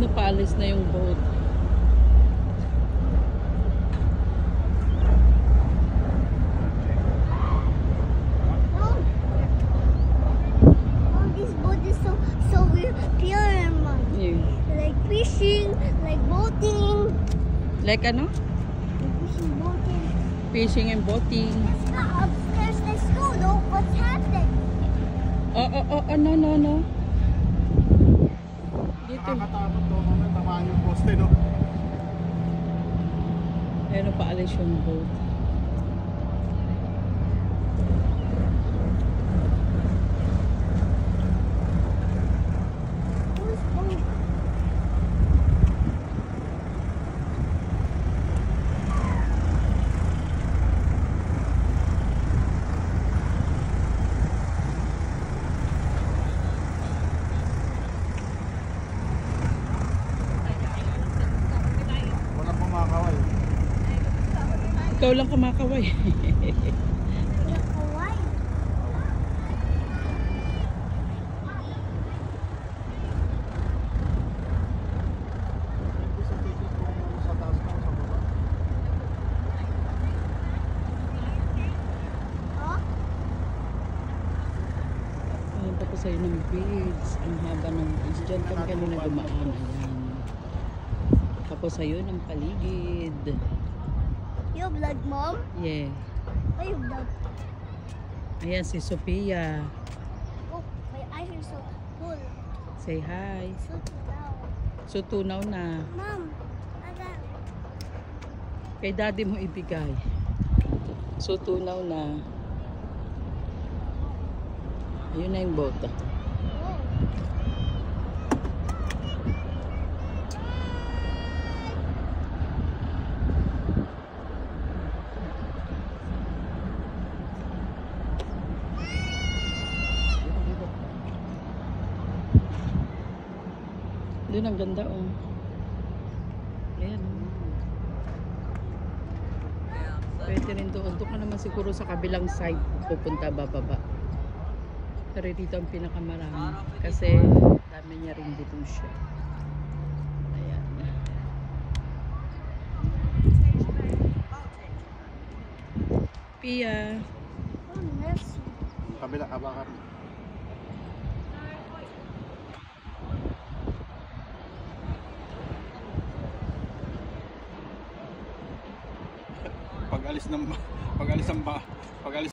Ano, paalis na yung boat. This boat is so pure, Mom. Yeah. Like fishing, like boating. Like ano? Like fishing, boating. Fishing and boating. Let's go upstairs. Let's go. Look what's happening. No. Dito. Nakakatakot to, mamaya tamaan yung poste, no? Pero paalis yung boat. Who's boat? Walang kumakaway. Ikaw lang kumakaway. Like Hawaii. Hindi sa ticket kung sa taas ka o sa baba. Huh? Ayan, tapos ayun ng beach. Ang haba ng beach. Diyan kami kanina dumaan. Ayan. Tapos ayun ang paligid. You have blood, Mom? Yeah. Why you have blood? Ayan si Sophia. Oh, my eyes are so full. Say hi. So loud. So tunaw na. Mom, I got Kay daddy mo ibigay. So tunaw na. Ayun na yung boat. oh. Doon ang ganda oh. Ayan oh. Pwede rin doon. Doon ka naman siguro sa kabilang side pupunta bababa. Pero dito ang pinakamarami. Kasi dami niya rin dito siya. Ayan. Pia. Oh, mercy. Kabila, abakan. Pag-alis ng